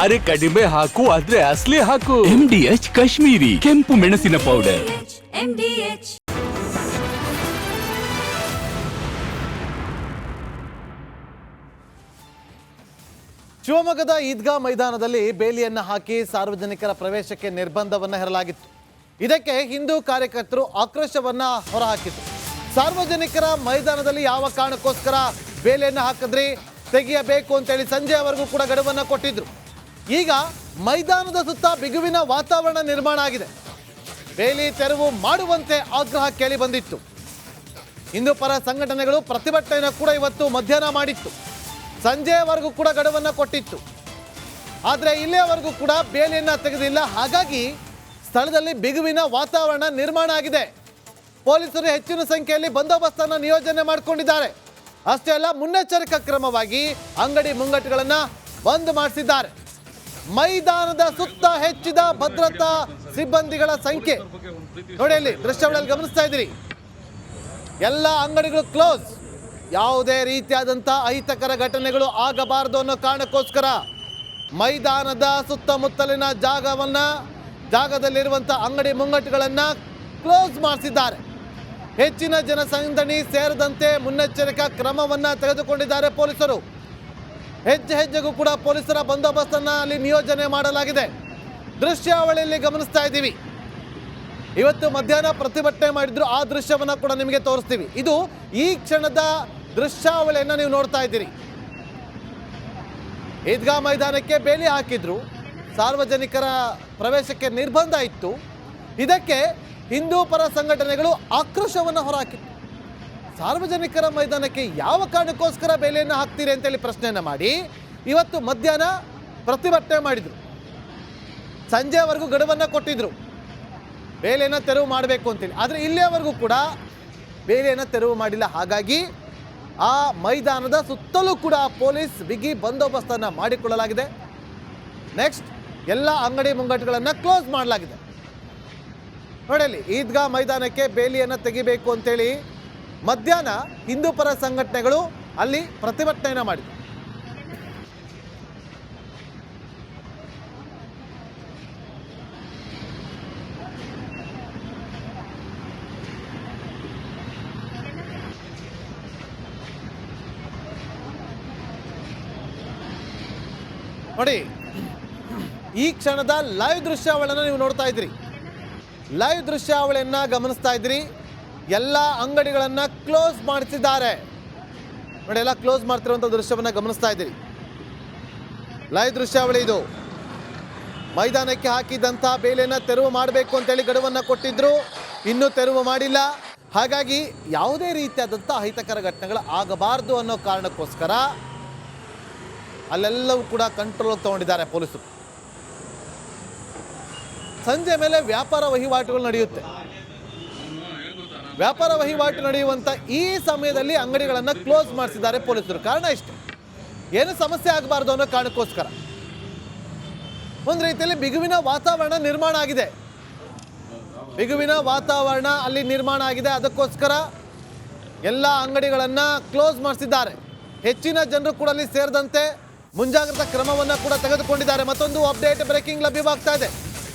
ಅರೆ ಕಡಿಮೆ ಹಾಕು ಆದ್ರೆ ಅಸಲಿ ಹಾಕು. MDH ಕಾಶ್ಮೀರಿ ಕೆಂಪು ಮೆಣಸಿನ ಪೌಡರ್. ಶಿವಮೊಗ್ಗದ ಈದ್ಗಾ ಮೈದಾನದಲ್ಲಿ ಬೇಲಿಯನ್ನು ಹಾಕಿ ಸಾರ್ವಜನಿಕರ ಪ್ರವೇಶಕ್ಕೆ ನಿರ್ಬಂಧವನ್ನು ಹೇರಲಾಗಿತ್ತು. ಇದಕ್ಕೆ ಹಿಂದೂ ಕಾರ್ಯಕರ್ತರು ಆಕ್ರೋಶವನ್ನ ಹೊರಹಾಕಿದ್ರು. ಸಾರ್ವಜನಿಕರ ಮೈದಾನದಲ್ಲಿ ಯಾವ ಕಾರಣಕ್ಕೋಸ್ಕರ ಬೇಲಿಯನ್ನು ಹಾಕಿದ್ರಿ, ತೆಗೆಯಬೇಕು ಅಂತೇಳಿ ಸಂಜೆಯವರೆಗೂ ಕೂಡ ಗಡುವನ್ನು ಕೊಟ್ಟಿದ್ರು. ಈಗ ಮೈದಾನದ ಸುತ್ತ ಬಿಗುವಿನ ವಾತಾವರಣ ನಿರ್ಮಾಣ ಆಗಿದೆ. ಬೇಲಿ ತೆರವು ಮಾಡುವಂತೆ ಆಗ್ರಹ ಕೇಳಿ ಬಂದಿತ್ತು. ಹಿಂದೂ ಪರ ಸಂಘಟನೆಗಳು ಪ್ರತಿಭಟನೆಯನ್ನು ಕೂಡ ಇವತ್ತು ಮಧ್ಯಾಹ್ನ ಮಾಡಿತ್ತು. ಸಂಜೆಯವರೆಗೂ ಕೂಡ ಗಡುವನ್ನು ಕೊಟ್ಟಿತ್ತು. ಆದರೆ ಇಲ್ಲಿಯವರೆಗೂ ಕೂಡ ಬೇಲಿಯನ್ನು ತೆಗೆದಿಲ್ಲ. ಹಾಗಾಗಿ ಸ್ಥಳದಲ್ಲಿ ಬಿಗುವಿನ ವಾತಾವರಣ ನಿರ್ಮಾಣ ಆಗಿದೆ. ಪೊಲೀಸರು ಹೆಚ್ಚಿನ ಸಂಖ್ಯೆಯಲ್ಲಿ ಬಂದೋಬಸ್ತನ್ನು ನಿಯೋಜನೆ ಮಾಡಿಕೊಂಡಿದ್ದಾರೆ. ಅಷ್ಟೇ ಅಲ್ಲ, ಮುನ್ನೆಚ್ಚರಿಕಾ ಕ್ರಮವಾಗಿ ಅಂಗಡಿ ಮುಂಗಟ್ಟುಗಳನ್ನು ಬಂದ್ ಮಾಡಿಸಿದ್ದಾರೆ. ಮೈದಾನದ ಸುತ್ತ ಹೆಚ್ಚಿದ ಭದ್ರತಾ ಸಿಬ್ಬಂದಿಗಳ ಸಂಖ್ಯೆ ನೋಡಿ, ಅಲ್ಲಿ ದೃಶ್ಯಗಳಲ್ಲಿ ಗಮನಿಸ್ತಾ ಇದ್ದೀರಿ. ಎಲ್ಲ ಅಂಗಡಿಗಳು ಕ್ಲೋಸ್. ಯಾವುದೇ ರೀತಿಯಾದಂಥ ಅಹಿತಕರ ಘಟನೆಗಳು ಆಗಬಾರದು ಅನ್ನೋ ಕಾರಣಕ್ಕೋಸ್ಕರ ಮೈದಾನದ ಸುತ್ತಮುತ್ತಲಿನ ಜಾಗದಲ್ಲಿರುವಂಥ ಅಂಗಡಿ ಮುಂಗಟ್ಟುಗಳನ್ನು ಕ್ಲೋಸ್ ಮಾಡಿಸಿದ್ದಾರೆ. ಹೆಚ್ಚಿನ ಜನಸಂದಣಿ ಸೇರಿದಂತೆ ಮುನ್ನೆಚ್ಚರಿಕಾ ಕ್ರಮವನ್ನು ತೆಗೆದುಕೊಂಡಿದ್ದಾರೆ ಪೊಲೀಸರು. ಹೆಜ್ಜೆ ಹೆಜ್ಜೆಗೂ ಕೂಡ ಪೊಲೀಸರ ಬಂದೋಬಸ್ತನ್ನು ಅಲ್ಲಿ ನಿಯೋಜನೆ ಮಾಡಲಾಗಿದೆ. ದೃಶ್ಯಾವಳಿಯಲ್ಲಿ ಗಮನಿಸ್ತಾ ಇದ್ದೀವಿ. ಇವತ್ತು ಮಧ್ಯಾಹ್ನ ಪ್ರತಿಭಟನೆ ಮಾಡಿದ್ರು, ಆ ದೃಶ್ಯವನ್ನು ಕೂಡ ನಿಮಗೆ ತೋರಿಸ್ತೀವಿ. ಇದು ಈ ಕ್ಷಣದ ದೃಶ್ಯಾವಳಿಯನ್ನು ನೀವು ನೋಡ್ತಾ ಇದ್ದೀರಿ. ಈದ್ಗಾ ಮೈದಾನಕ್ಕೆ ಬೇಲಿ ಹಾಕಿದ್ರು, ಸಾರ್ವಜನಿಕರ ಪ್ರವೇಶಕ್ಕೆ ನಿರ್ಬಂಧ ಇತ್ತು. ಇದಕ್ಕೆ ಹಿಂದೂ ಪರ ಸಂಘಟನೆಗಳು ಆಕ್ರೋಶವನ್ನು ಹೊರಹಾಕಿತ್ತು. ಸಾರ್ವಜನಿಕರ ಮೈದಾನಕ್ಕೆ ಯಾವ ಕಾರಣಕ್ಕೋಸ್ಕರ ಬೇಲಿಯನ್ನು ಹಾಕ್ತೀರಿ ಅಂತೇಳಿ ಪ್ರಶ್ನೆಯನ್ನು ಮಾಡಿ ಇವತ್ತು ಮಧ್ಯಾಹ್ನ ಪ್ರತಿಭಟನೆ ಮಾಡಿದರು. ಸಂಜೆವರೆಗೂ ಗಡುವನ್ನು ಕೊಟ್ಟಿದ್ರು ಬೇಲಿಯನ್ನು ತೆರವು ಮಾಡಬೇಕು ಅಂತೇಳಿ. ಆದರೆ ಇಲ್ಲಿಯವರೆಗೂ ಕೂಡ ಬೇಲಿಯನ್ನು ತೆರವು ಮಾಡಿಲ್ಲ. ಹಾಗಾಗಿ ಆ ಮೈದಾನದ ಸುತ್ತಲೂ ಕೂಡ ಪೊಲೀಸ್ ಬಿಗಿ ಬಂದೋಬಸ್ತನ್ನು ಮಾಡಿಕೊಳ್ಳಲಾಗಿದೆ. ನೆಕ್ಸ್ಟ್ ಎಲ್ಲ ಅಂಗಡಿ ಮುಂಗಟ್ಟುಗಳನ್ನು ಕ್ಲೋಸ್ ಮಾಡಲಾಗಿದೆ. ನೋಡಲಿ, ಈದ್ಗಾ ಮೈದಾನಕ್ಕೆ ಬೇಲಿಯನ್ನು ತೆಗಿಬೇಕು ಅಂತೇಳಿ ಮಧ್ಯಾಹ್ನ ಹಿಂದೂ ಪರ ಸಂಘಟನೆಗಳು ಅಲ್ಲಿ ಪ್ರತಿಭಟನೆಯನ್ನು ಮಾಡಿದ್ರು. ನೋಡಿ, ಈ ಕ್ಷಣದ ಲೈವ್ ದೃಶ್ಯಾವಳಿಯನ್ನು ನೀವು ನೋಡ್ತಾ ಇದ್ರಿ. ಲೈವ್ ದೃಶ್ಯಾವಳಿಯನ್ನು ಗಮನಿಸ್ತಾ ಇದ್ರಿ. ಎಲ್ಲ ಅಂಗಡಿಗಳನ್ನು ಕ್ಲೋಸ್ ಮಾಡಿಸಿದ್ದಾರೆ ನೋಡಿ. ಎಲ್ಲ ಕ್ಲೋಸ್ ಮಾಡ್ತಿರುವಂಥ ದೃಶ್ಯವನ್ನು ಗಮನಿಸ್ತಾ ಇದ್ದೀರಿ. ಲೈವ್ ದೃಶ್ಯಾವಳಿ ಇದು. ಮೈದಾನಕ್ಕೆ ಹಾಕಿದಂಥ ಬೇಲಿಯನ್ನು ತೆರವು ಮಾಡಬೇಕು ಅಂತೇಳಿ ಗಡುವನ್ನು ಕೊಟ್ಟಿದ್ರು, ಇನ್ನೂ ತೆರವು ಮಾಡಿಲ್ಲ. ಹಾಗಾಗಿ ಯಾವುದೇ ರೀತಿಯಾದಂಥ ಅಹಿತಕರ ಘಟನೆಗಳು ಆಗಬಾರ್ದು ಅನ್ನೋ ಕಾರಣಕ್ಕೋಸ್ಕರ ಅಲ್ಲೆಲ್ಲವೂ ಕೂಡ ಕಂಟ್ರೋಲ್ ತಗೊಂಡಿದ್ದಾರೆ ಪೊಲೀಸರು. ಸಂಜೆ ಮೇಲೆ ವ್ಯಾಪಾರ ವಹಿವಾಟುಗಳು ನಡೆಯುತ್ತೆ. ವ್ಯಾಪಾರ ವಹಿವಾಟು ನಡೆಯುವಂಥ ಈ ಸಮಯದಲ್ಲಿ ಅಂಗಡಿಗಳನ್ನು ಕ್ಲೋಸ್ ಮಾಡಿಸಿದ್ದಾರೆ ಪೊಲೀಸರು. ಕಾರಣ ಇಷ್ಟೇ, ಏನು ಸಮಸ್ಯೆ ಆಗಬಾರ್ದು ಅನ್ನೋ ಕಾರಣಕ್ಕೋಸ್ಕರ. ಒಂದು ರೀತಿಯಲ್ಲಿ ಬಿಗುವಿನ ವಾತಾವರಣ ನಿರ್ಮಾಣ ಆಗಿದೆ. ಬಿಗುವಿನ ವಾತಾವರಣ ಅಲ್ಲಿ ನಿರ್ಮಾಣ ಆಗಿದೆ. ಅದಕ್ಕೋಸ್ಕರ ಎಲ್ಲ ಅಂಗಡಿಗಳನ್ನು ಕ್ಲೋಸ್ ಮಾಡಿಸಿದ್ದಾರೆ. ಹೆಚ್ಚಿನ ಜನರು ಕೂಡ ಅಲ್ಲಿ ಸೇರಿದಂತೆ ಮುಂಜಾಗ್ರತಾ ಕ್ರಮವನ್ನು ಕೂಡ ತೆಗೆದುಕೊಂಡಿದ್ದಾರೆ. ಮತ್ತೊಂದು ಅಪ್ಡೇಟ್ ಬ್ರೇಕಿಂಗ್ ಲಭ್ಯವಾಗ್ತಾ ಇದೆ.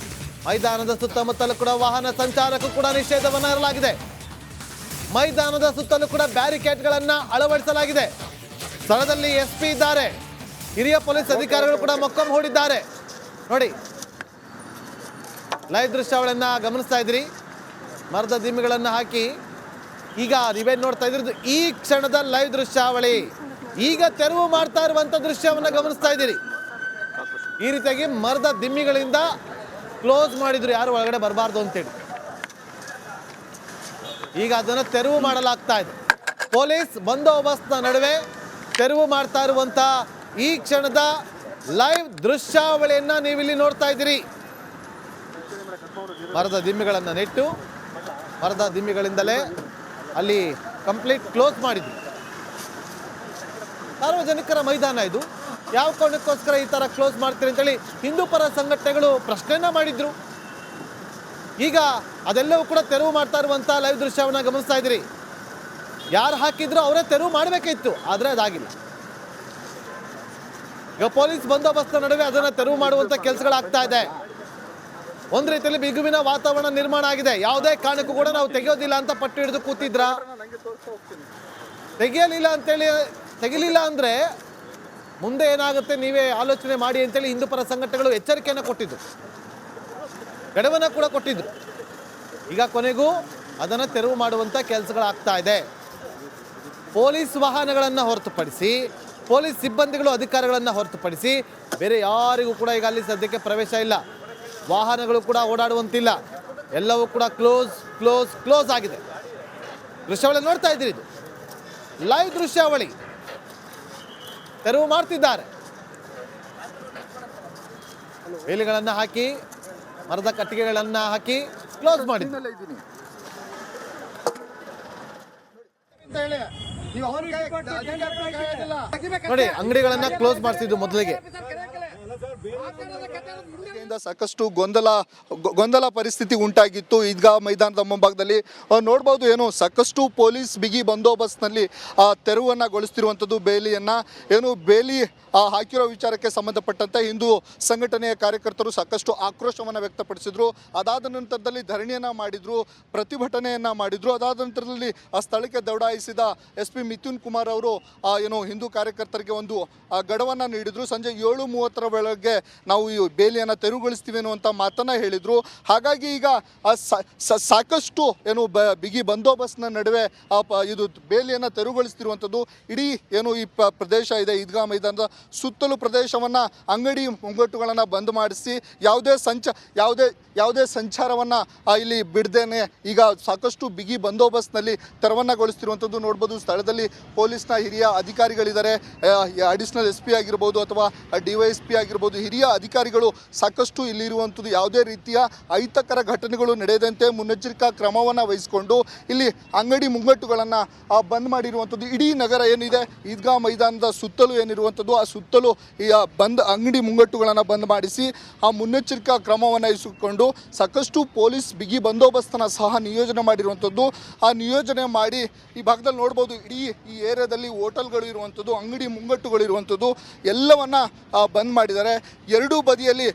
ಮೈದಾನದ ಸುತ್ತಮುತ್ತಲೂ ಕೂಡ ವಾಹನ ಸಂಚಾರಕ್ಕೂ ಕೂಡ ನಿಷೇಧವನ್ನು ಹೇರಲಾಗಿದೆ. ಮೈದಾನದ ಸುತ್ತಲೂ ಕೂಡ ಬ್ಯಾರಿಕೇಡ್ಗಳನ್ನು ಅಳವಡಿಸಲಾಗಿದೆ. ಸ್ಥಳದಲ್ಲಿ SP ಇದ್ದಾರೆ, ಹಿರಿಯ ಪೊಲೀಸ್ ಅಧಿಕಾರಿಗಳು ಕೂಡ ಮೊಕ್ಕಂ ಹೂಡಿದ್ದಾರೆ. ನೋಡಿ, ಲೈವ್ ದೃಶ್ಯಾವಳಿಯನ್ನು ಗಮನಿಸ್ತಾ ಇದ್ರಿ. ಮರದ ದಿಮ್ಮಿಗಳನ್ನು ಹಾಕಿ ಈಗ ನೀವೇನು ನೋಡ್ತಾ ಇದ್ರದ್ದು ಈ ಕ್ಷಣದ ಲೈವ್ ದೃಶ್ಯಾವಳಿ. ಈಗ ತೆರವು ಮಾಡ್ತಾ ಇರುವಂಥ ದೃಶ್ಯವನ್ನು ಗಮನಿಸ್ತಾ ಇದ್ದೀರಿ. ಈ ರೀತಿಯಾಗಿ ಮರದ ದಿಮ್ಮಿಗಳಿಂದ ಕ್ಲೋಸ್ ಮಾಡಿದ್ರು, ಯಾರು ಒಳಗಡೆ ಬರಬಾರ್ದು ಅಂತೇಳಿ. ಈಗ ಅದನ್ನು ತೆರವು ಮಾಡಲಾಗ್ತಾ ಇದೆ. ಪೊಲೀಸ್ ಬಂದೋಬಸ್ತ್ನ ನಡುವೆ ತೆರವು ಮಾಡ್ತಾ ಇರುವಂಥ ಈ ಕ್ಷಣದ ಲೈವ್ ದೃಶ್ಯಾವಳಿಯನ್ನು ನೀವಿಲ್ಲಿ ನೋಡ್ತಾ ಇದ್ದೀರಿ. ಮರದ ದಿಮ್ಮಿಗಳನ್ನು ನೆಟ್ಟು ಮರದ ದಿಮ್ಮಿಗಳಿಂದಲೇ ಅಲ್ಲಿ ಕಂಪ್ಲೀಟ್ ಕ್ಲೋಸ್ ಮಾಡಿದ್ರು. ಸಾರ್ವಜನಿಕರ ಮೈದಾನ ಇದು, ಯಾವ ಕಾರಣಕ್ಕೋಸ್ಕರ ಈ ಥರ ಕ್ಲೋಸ್ ಮಾಡ್ತೀರಿ ಅಂತೇಳಿ ಹಿಂದೂ ಪರ ಸಂಘಟನೆಗಳು ಪ್ರಶ್ನೆಯನ್ನ ಮಾಡಿದ್ರು. ಈಗ ಅದೆಲ್ಲವೂ ಕೂಡ ತೆರವು ಮಾಡ್ತಾ ಇರುವಂಥ ಲೈವ್ ದೃಶ್ಯವನ್ನು ಗಮನಿಸ್ತಾ ಇದ್ದೀರಿ. ಯಾರು ಹಾಕಿದ್ರು ಅವರೇ ತೆರವು ಮಾಡಬೇಕಿತ್ತು, ಆದರೆ ಅದಾಗಿಲ್ಲ. ಈಗ ಪೊಲೀಸ್ ಬಂದೋಬಸ್ತ್ ನಡುವೆ ಅದನ್ನು ತೆರವು ಮಾಡುವಂಥ ಕೆಲಸಗಳಾಗ್ತಾ ಇದೆ. ಒಂದು ರೀತಿಯಲ್ಲಿ ಬಿಗುವಿನ ವಾತಾವರಣ ನಿರ್ಮಾಣ ಆಗಿದೆ. ಯಾವುದೇ ಕಾರಣಕ್ಕೂ ಕೂಡ ನಾವು ತೆಗೆಯೋದಿಲ್ಲ ಅಂತ ಪಟ್ಟು ಹಿಡಿದು ಕೂತಿದ್ರ, ತೆಗಿಲಿಲ್ಲ ಅಂದರೆ ಮುಂದೆ ಏನಾಗುತ್ತೆ ನೀವೇ ಆಲೋಚನೆ ಮಾಡಿ ಅಂತೇಳಿ ಹಿಂದೂ ಪರ ಸಂಘಟನೆಗಳು ಎಚ್ಚರಿಕೆಯನ್ನು ಕೊಟ್ಟಿದ್ದು, ಗಡುವನ್ನು ಕೂಡ ಕೊಟ್ಟಿದ್ರು. ಈಗ ಕೊನೆಗೂ ಅದನ್ನು ತೆರವು ಮಾಡುವಂಥ ಕೆಲಸಗಳಾಗ್ತಾ ಇದೆ. ಪೊಲೀಸ್ ವಾಹನಗಳನ್ನು ಹೊರತುಪಡಿಸಿ, ಪೊಲೀಸ್ ಸಿಬ್ಬಂದಿಗಳು ಅಧಿಕಾರಿಗಳನ್ನು ಹೊರತುಪಡಿಸಿ ಬೇರೆ ಯಾರಿಗೂ ಕೂಡ ಈಗ ಅಲ್ಲಿ ಸದ್ಯಕ್ಕೆ ಪ್ರವೇಶ ಇಲ್ಲ. ವಾಹನಗಳು ಕೂಡ ಓಡಾಡುವಂತಿಲ್ಲ. ಎಲ್ಲವೂ ಕೂಡ ಕ್ಲೋಸ್ ಆಗಿದೆ. ದೃಶ್ಯಾವಳಿ ನೋಡ್ತಾ ಇದ್ದೀರಿ, ಇದು ಲೈವ್ ದೃಶ್ಯಾವಳಿ. ತೆರವು ಮಾಡ್ತಿದ್ದಾರೆ. ಬೇಲಿಗಳನ್ನು ಹಾಕಿ, ಮರದ ಕಟ್ಟಿಗೆಗಳನ್ನು ಹಾಕಿ ಕ್ಲೋಸ್ ಮಾಡಿದ್ದಾರೆ. ನೋಡಿ, ಅಂಗಡಿಗಳನ್ನ ಕ್ಲೋಸ್ ಮಾಡಿಸಿದ್ದು ಮೊದಲಿಗೆ. ಸಾಕಷ್ಟು ಗೊಂದಲ ಪರಿಸ್ಥಿತಿ ಉಂಟಾಗಿತ್ತು ಈದ್ಗಾ ಮೈದಾನದ ಮುಂಭಾಗದಲ್ಲಿ. ನೋಡ್ಬೋದು, ಏನು ಸಾಕಷ್ಟು ಪೊಲೀಸ್ ಬಿಗಿ ಬಂದೋಬಸ್ತ್ನಲ್ಲಿ ತೆರವನ್ನಗೊಳಿಸ್ತಿರುವಂಥದ್ದು ಬೇಲಿಯನ್ನು. ಬೇಲಿ ಹಾಕಿರೋ ವಿಚಾರಕ್ಕೆ ಸಂಬಂಧಪಟ್ಟಂತೆ ಹಿಂದೂ ಸಂಘಟನೆಯ ಕಾರ್ಯಕರ್ತರು ಸಾಕಷ್ಟು ಆಕ್ರೋಶವನ್ನು ವ್ಯಕ್ತಪಡಿಸಿದ್ರು. ಅದಾದ ನಂತರದಲ್ಲಿ ಧರಣಿಯನ್ನು ಮಾಡಿದ್ರು, ಪ್ರತಿಭಟನೆಯನ್ನು ಮಾಡಿದ್ರು. ಅದಾದ ನಂತರದಲ್ಲಿ ಆ ಸ್ಥಳಕ್ಕೆ ದೌಡಾಯಿಸಿದ SP ಮಿಥುನ್ ಕುಮಾರ್ ಅವರು ಏನು ಹಿಂದೂ ಕಾರ್ಯಕರ್ತರಿಗೆ ಒಂದು ಗಡುವನ್ನು ನೀಡಿದ್ರು. ಸಂಜೆ 7:30 ವೇಳೆಗೆ ನಾವು ಈ ಬೇಲಿಯನ್ನು ತೆರವುಗೊಳಿಸ್ತೀವಿ ಅನ್ನುವಂಥ ಮಾತನ್ನು ಹೇಳಿದರು. ಹಾಗಾಗಿ ಈಗ ಸಾಕಷ್ಟು ಏನು ಬಿಗಿ ಬಂದೋಬಸ್ತ್ನ ನಡುವೆ ಇದು ಬೇಲಿಯನ್ನು ತೆರವುಗೊಳಿಸ್ತಿರುವಂಥದ್ದು. ಇಡೀ ಏನು ಈ ಪ್ರದೇಶ ಇದೆ ಈದ್ಗಾ ಮೈದಾನದ ಸುತ್ತಲೂ ಪ್ರದೇಶವನ್ನು ಅಂಗಡಿ ಮುಂಗಟ್ಟುಗಳನ್ನು ಬಂದ್ ಮಾಡಿಸಿ ಯಾವುದೇ ಸಂಚಾರವನ್ನು ಇಲ್ಲಿ ಬಿಡದೇನೆ ಈಗ ಸಾಕಷ್ಟು ಬಿಗಿ ಬಂದೋಬಸ್ತ್ನಲ್ಲಿ ತೆರವನ್ನಗೊಳಿಸ್ತಿರುವಂಥದ್ದು ನೋಡ್ಬೋದು. ಸ್ಥಳದಲ್ಲಿ ಪೊಲೀಸ್ನ ಹಿರಿಯ ಅಧಿಕಾರಿಗಳಿದ್ದಾರೆ. ಅಡಿಷನಲ್ SP ಆಗಿರ್ಬೋದು ಅಥವಾ DYSP ಆಗಿರ್ಬೋದು, ಹಿರಿಯ ಅಧಿಕಾರಿಗಳು ಸಾಕಷ್ಟು ಇಲ್ಲಿರುವಂಥದ್ದು. ಯಾವುದೇ ರೀತಿಯ ಅಹಿತಕರ ಘಟನೆಗಳು ನಡೆಯದಂತೆ ಮುನ್ನೆಚ್ಚರಿಕಾ ಕ್ರಮವನ್ನು ವಹಿಸಿಕೊಂಡು ಇಲ್ಲಿ ಅಂಗಡಿ ಮುಂಗಟ್ಟುಗಳನ್ನು ಬಂದ್ ಮಾಡಿರುವಂಥದ್ದು. ಇಡೀ ನಗರ ಏನಿದೆ ಈದ್ಗಾ ಮೈದಾನದ ಸುತ್ತಲೂ ಏನಿರುವಂಥದ್ದು, ಆ ಸುತ್ತಲೂ ಈ ಅಂಗಡಿ ಮುಂಗಟ್ಟುಗಳನ್ನು ಬಂದ್ ಮಾಡಿಸಿ ಆ ಮುನ್ನೆಚ್ಚರಿಕಾ ಕ್ರಮವನ್ನು ವಹಿಸಿಕೊಂಡು ಸಾಕಷ್ಟು ಪೊಲೀಸ್ ಬಿಗಿ ಬಂದೋಬಸ್ತನ್ನು ಸಹ ನಿಯೋಜನೆ ಮಾಡಿರುವಂಥದ್ದು. ಆ ನಿಯೋಜನೆ ಮಾಡಿ ಈ ಭಾಗದಲ್ಲಿ ನೋಡ್ಬೋದು, ಇಡೀ ಈ ಏರಿಯಾದಲ್ಲಿ ಹೋಟೆಲ್ಗಳು ಇರುವಂಥದ್ದು, ಅಂಗಡಿ ಮುಂಗಟ್ಟುಗಳು ಇರುವಂಥದ್ದು ಎಲ್ಲವನ್ನ ಬಂದ್ ಮಾಡಿದ್ದಾರೆ. ಎರಡೂ ಬದಿಯಲ್ಲಿ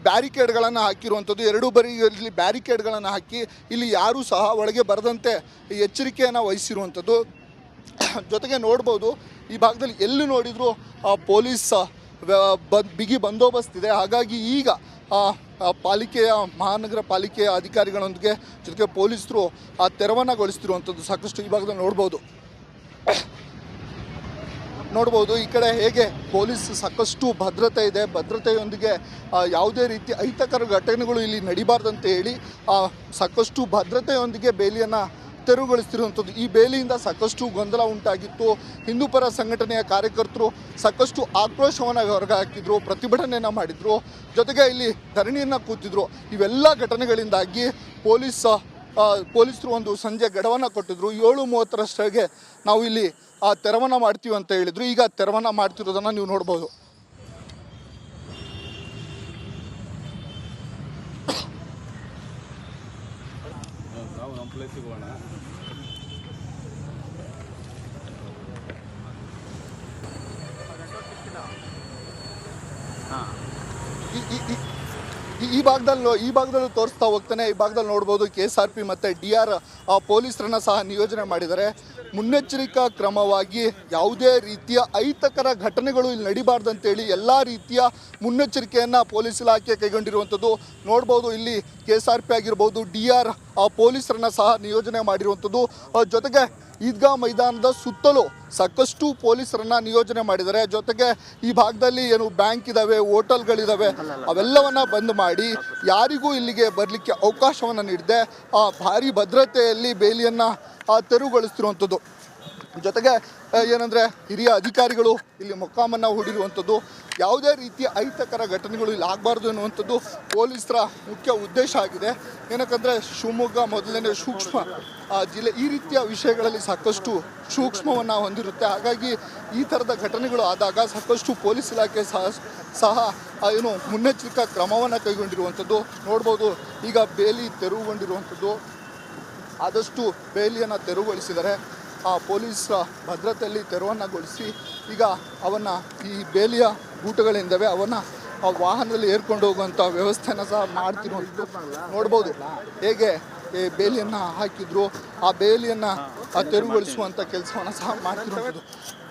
ಬ್ಯಾರಿಕೇಡ್ಗಳನ್ನು ಹಾಕಿರುವಂಥದ್ದು. ಎರಡೂ ಬದಿಯಲ್ಲಿ ಬ್ಯಾರಿಕೇಡ್ಗಳನ್ನು ಹಾಕಿ ಇಲ್ಲಿ ಯಾರೂ ಸಹ ಒಳಗೆ ಬರದಂತೆ ಎಚ್ಚರಿಕೆಯನ್ನು ವಹಿಸಿರುವಂಥದ್ದು. ಜೊತೆಗೆ ನೋಡ್ಬೋದು, ಈ ಭಾಗದಲ್ಲಿ ಎಲ್ಲಿ ನೋಡಿದರೂ ಪೊಲೀಸ್ ಬಿಗಿ ಬಂದೋಬಸ್ತ್ ಇದೆ. ಹಾಗಾಗಿ ಈಗ ಮಹಾನಗರ ಪಾಲಿಕೆಯ ಅಧಿಕಾರಿಗಳೊಂದಿಗೆ ಜೊತೆಗೆ ಪೊಲೀಸರು ತೆರವನ್ನಗೊಳಿಸ್ತಿರುವಂಥದ್ದು ಸಾಕಷ್ಟು ಈ ಭಾಗದಲ್ಲಿ ನೋಡ್ಬೋದು. ಈ ಕಡೆ ಹೇಗೆ ಪೊಲೀಸ್ ಸಾಕಷ್ಟು ಭದ್ರತೆ ಇದೆ. ಭದ್ರತೆಯೊಂದಿಗೆ ಯಾವುದೇ ರೀತಿ ಅಹಿತಕರ ಘಟನೆಗಳು ಇಲ್ಲಿ ನಡಿಬಾರ್ದಂತ ಹೇಳಿ ಸಾಕಷ್ಟು ಭದ್ರತೆಯೊಂದಿಗೆ ಬೇಲಿಯನ್ನು ತೆರವುಗೊಳಿಸ್ತಿರುವಂಥದ್ದು. ಈ ಬೇಲಿಯಿಂದ ಸಾಕಷ್ಟು ಗೊಂದಲ ಉಂಟಾಗಿತ್ತು. ಹಿಂದೂ ಪರ ಸಂಘಟನೆಯ ಕಾರ್ಯಕರ್ತರು ಸಾಕಷ್ಟು ಆಕ್ರೋಶವನ್ನು ಹೊರಗೆ ಹಾಕಿದ್ರು, ಪ್ರತಿಭಟನೆಯನ್ನು ಮಾಡಿದರು, ಜೊತೆಗೆ ಇಲ್ಲಿ ಧರಣಿಯನ್ನು ಕೂತಿದ್ರು. ಇವೆಲ್ಲ ಘಟನೆಗಳಿಂದಾಗಿ ಪೊಲೀಸರು ಒಂದು ಸಂಜೆ ಗಡುವನ್ನು ಕೊಟ್ಟಿದ್ರು. 7:30 ನಾವು ಇಲ್ಲಿ ತೆರವನ್ನು ಮಾಡ್ತೀವಿ ಅಂತ ಹೇಳಿದರು. ಈಗ ತೆರವನ್ನು ಮಾಡ್ತಿರೋದನ್ನು ನೀವು ನೋಡ್ಬೋದು. ಈ ಭಾಗದಲ್ಲಿ ತೋರಿಸ್ತಾ ಹೋಗ್ತಾನೆ. ಈ ಭಾಗದಲ್ಲಿ ನೋಡ್ಬೋದು KSRP ಮತ್ತು DR ಪೊಲೀಸರನ್ನ ಸಹ ನಿಯೋಜನೆ ಮಾಡಿದ್ದಾರೆ. ಮುನ್ನೆಚ್ಚರಿಕಾ ಕ್ರಮವಾಗಿ ಯಾವುದೇ ರೀತಿಯ ಅಹಿತಕರ ಘಟನೆಗಳು ಇಲ್ಲಿ ನಡಿಬಾರ್ದಂತೇಳಿ ಎಲ್ಲ ರೀತಿಯ ಮುನ್ನೆಚ್ಚರಿಕೆಯನ್ನು ಪೊಲೀಸ್ ಇಲಾಖೆ ಕೈಗೊಂಡಿರುವಂಥದ್ದು ನೋಡ್ಬೋದು. ಇಲ್ಲಿ KSRP ಆಗಿರ್ಬೋದು, DR ಪೊಲೀಸರನ್ನ ಸಹ ನಿಯೋಜನೆ ಮಾಡಿರುವಂಥದ್ದು. ಜೊತೆಗೆ ಈದ್ಗಾ ಮೈದಾನದ ಸುತ್ತಲೂ ಸಾಕಷ್ಟು ಪೊಲೀಸರನ್ನ ನಿಯೋಜನೆ ಮಾಡಿದ್ದಾರೆ. ಜೊತೆಗೆ ಈ ಭಾಗದಲ್ಲಿ ಏನು ಬ್ಯಾಂಕ್ ಇದ್ದಾವೆ, ಹೋಟೆಲ್ಗಳಿದ್ದಾವೆ, ಅವೆಲ್ಲವನ್ನ ಬಂದ್ ಮಾಡಿ ಯಾರಿಗೂ ಇಲ್ಲಿಗೆ ಬರಲಿಕ್ಕೆ ಅವಕಾಶವನ್ನು ನೀಡಿದೆ ಭಾರಿ ಭದ್ರತೆಯಲ್ಲಿ ಬೇಲಿಯನ್ನು ತೆರವುಗೊಳಿಸ್ತಿರುವಂಥದ್ದು. ಜೊತೆಗೆ ಏನಂದರೆ ಹಿರಿಯ ಅಧಿಕಾರಿಗಳು ಇಲ್ಲಿ ಮೊಕ್ಕಾಮನ್ನು ಹೂಡಿರುವಂಥದ್ದು. ಯಾವುದೇ ರೀತಿಯ ಅಹಿತಕರ ಘಟನೆಗಳು ಇಲ್ಲಿ ಆಗಬಾರ್ದು ಎನ್ನುವಂಥದ್ದು ಪೊಲೀಸರ ಮುಖ್ಯ ಉದ್ದೇಶ ಆಗಿದೆ. ಏನಕ್ಕಂದರೆ ಶಿವಮೊಗ್ಗ ಮೊದಲನೇ ಸೂಕ್ಷ್ಮ ಜಿಲ್ಲೆ. ಈ ರೀತಿಯ ವಿಷಯಗಳಲ್ಲಿ ಸಾಕಷ್ಟು ಸೂಕ್ಷ್ಮವನ್ನು ಹೊಂದಿರುತ್ತೆ. ಹಾಗಾಗಿ ಈ ಥರದ ಘಟನೆಗಳು ಆದಾಗ ಸಾಕಷ್ಟು ಪೊಲೀಸ್ ಇಲಾಖೆ ಸಹ ಏನು ಮುನ್ನೆಚ್ಚರಿಕಾ ಕ್ರಮವನ್ನು ಕೈಗೊಂಡಿರುವಂಥದ್ದು ನೋಡ್ಬೋದು. ಈಗ ಬೇಲಿ ತೆರವುಗೊಂಡಿರುವಂಥದ್ದು, ಆದಷ್ಟು ಬೇಲಿಯನ್ನು ತೆರವುಗೊಳಿಸಿದ್ದಾರೆ. ಪೊಲೀಸ್ ಭದ್ರತೆಯಲ್ಲಿ ತೆರವನ್ನಗೊಳಿಸಿ ಈಗ ಈ ಬೇಲಿಯ ಗೂಟಗಳಿದ್ದಾವೆ ಅವನ್ನ ಆ ವಾಹನದಲ್ಲಿ ಏರ್ಕೊಂಡು ಹೋಗುವಂಥ ವ್ಯವಸ್ಥೆನ ಸಹ ಮಾಡ್ತಿರುವಂಥದ್ದು ನೋಡ್ಬೋದು. ಹೇಗೆ ಈ ಬೇಲಿಯನ್ನು ಹಾಕಿದ್ರು, ಆ ಬೇಲಿಯನ್ನು ತೆರವುಗೊಳಿಸುವಂಥ ಕೆಲಸವನ್ನು ಸಹ ಮಾಡ್ತಿರುವಂಥದ್ದು.